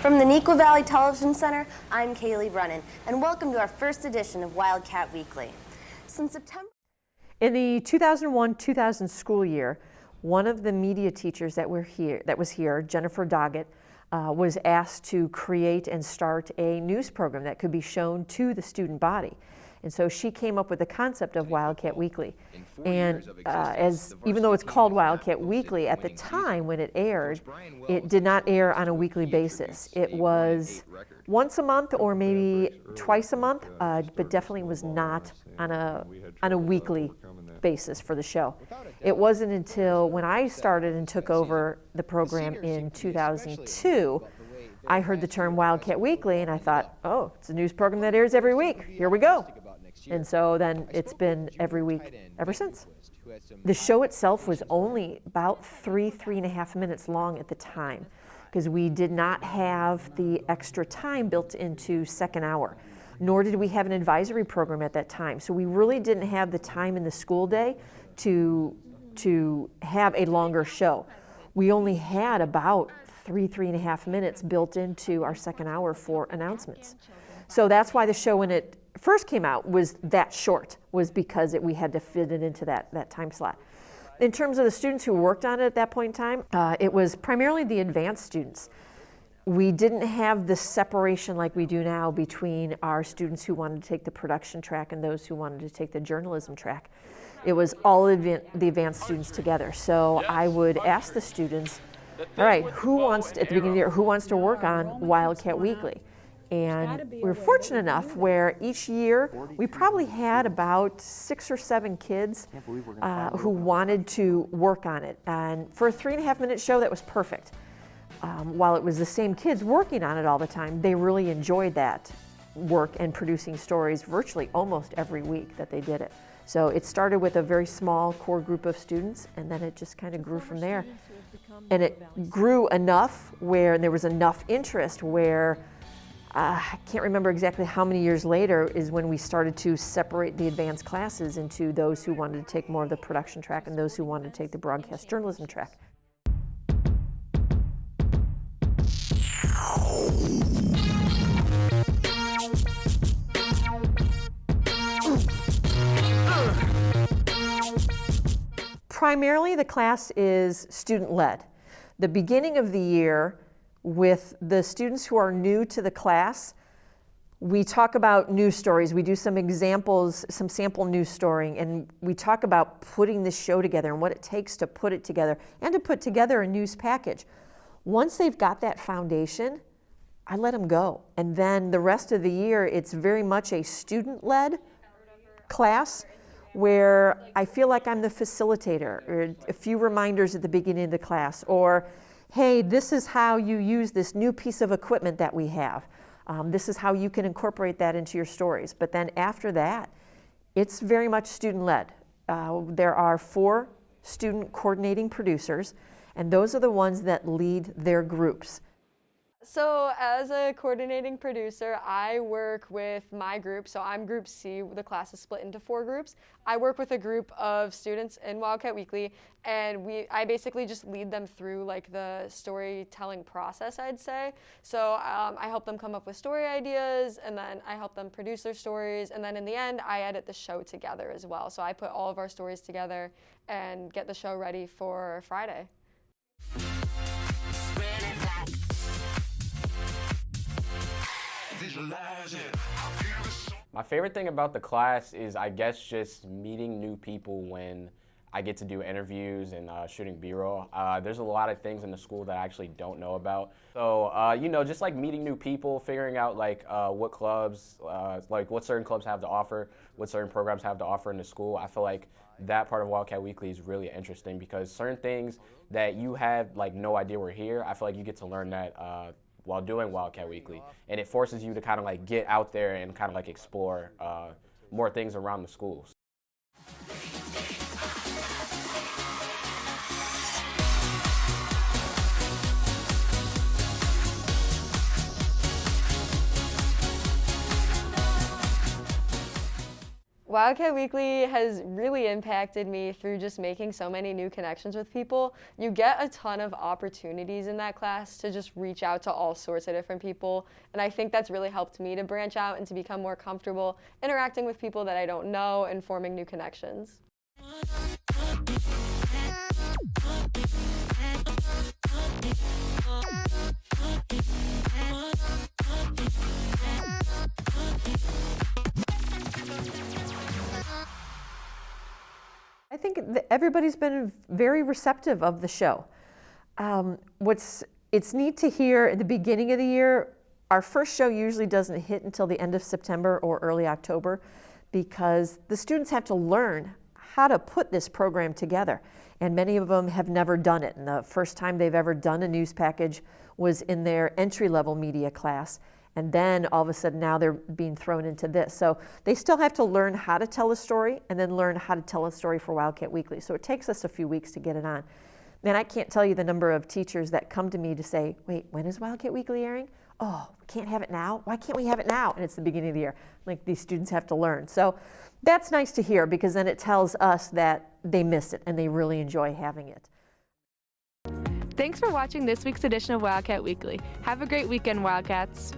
From the Neuqua Valley Television Center, I'm Kaylee Brennan, and welcome to our first edition of Wildcat Weekly. Since September... In the 2001-2000 school year, one of the media teachers that was here, Jennifer Doggett, was asked to create and start a news program that could be shown to the student body. And so she came up with the concept of Wildcat Weekly. And even though it's called Wildcat Weekly, at the time when it aired, it did not air on a weekly basis. It was once a month or maybe twice a month, but definitely was not on a weekly basis for the show. It wasn't until when I started and took over the program in 2002, I heard the term Wildcat Weekly and I thought, oh, it's a news program that airs every week. Here we go. And so then it's been every week ever since. The show itself was only about 3.5 minutes long at the time, because we did not have the extra time built into second hour, nor did we have an advisory program at that time. So we really didn't have the time in the school day to have a longer show. We only had about 3.5 minutes built into our second hour for announcements. So that's why the show, when it first came out, was that short, was because we had to fit it into that time slot. In terms of the students who worked on it at that point in time, it was primarily the advanced students. We didn't have the separation like we do now between our students who wanted to take the production track and those who wanted to take the journalism track. It was all the advanced students together. So I would ask the students, all right, at the beginning of the year, who wants to work on Wildcat Weekly? And we were fortunate enough where each year we probably had about 6 or 7 kids who wanted to work on it. And for a 3.5 minute show, that was perfect. While it was the same kids working on it all the time, they really enjoyed that work and producing stories virtually almost every week that they did it. So it started with a very small core group of students, and then it just kind of grew from there. And it grew enough where there was enough interest where I can't remember exactly how many years later is when we started to separate the advanced classes into those who wanted to take more of the production track and those who wanted to take the broadcast journalism track. Primarily, the class is student-led. The beginning of the year, with the students who are new to the class, we talk about news stories. We do some examples, some sample news storying, and we talk about putting this show together and what it takes to put it together and to put together a news package. Once they've got that foundation, I let them go. And then the rest of the year, it's very much a student-led class where I feel like I'm the facilitator, or a few reminders at the beginning of the class, or hey, this is how you use this new piece of equipment that we have. This is how you can incorporate that into your stories. But then after that, it's very much student-led. There are 4 student coordinating producers, and those are the ones that lead their groups. So as a coordinating producer, I work with my group. So I'm Group C. The class is split into 4 groups. I work with a group of students in Wildcat Weekly, and I basically just lead them through like the storytelling process, I'd say. So I help them come up with story ideas, and then I help them produce their stories, and then in the end, I edit the show together as well. So I put all of our stories together and get the show ready for Friday. My favorite thing about the class is, I guess, just meeting new people when I get to do interviews and shooting B-roll. There's a lot of things in the school that I actually don't know about. So, you know, just like meeting new people, figuring out like what clubs, like what certain clubs have to offer, what certain programs have to offer in the school. I feel like that part of Wildcat Weekly is really interesting because certain things that you had like no idea were here, I feel like you get to learn that while doing Wildcat Weekly. And it forces you to kind of like get out there and kind of like explore more things around the schools. Wildcat Weekly has really impacted me through just making so many new connections with people. You get a ton of opportunities in that class to just reach out to all sorts of different people, and I think that's really helped me to branch out and to become more comfortable interacting with people that I don't know and forming new connections. I think everybody's been very receptive of the show. It's neat to hear at the beginning of the year. Our first show usually doesn't hit until the end of September or early October because the students have to learn how to put this program together. And many of them have never done it. And the first time they've ever done a news package was in their entry-level media class. And then all of a sudden now they're being thrown into this. So they still have to learn how to tell a story and then learn how to tell a story for Wildcat Weekly. So it takes us a few weeks to get it on. And I can't tell you the number of teachers that come to me to say, wait, when is Wildcat Weekly airing? Oh, we can't have it now? Why can't we have it now? And it's the beginning of the year. Like, these students have to learn. So that's nice to hear because then it tells us that they miss it and they really enjoy having it. Thanks for watching this week's edition of Wildcat Weekly. Have a great weekend, Wildcats.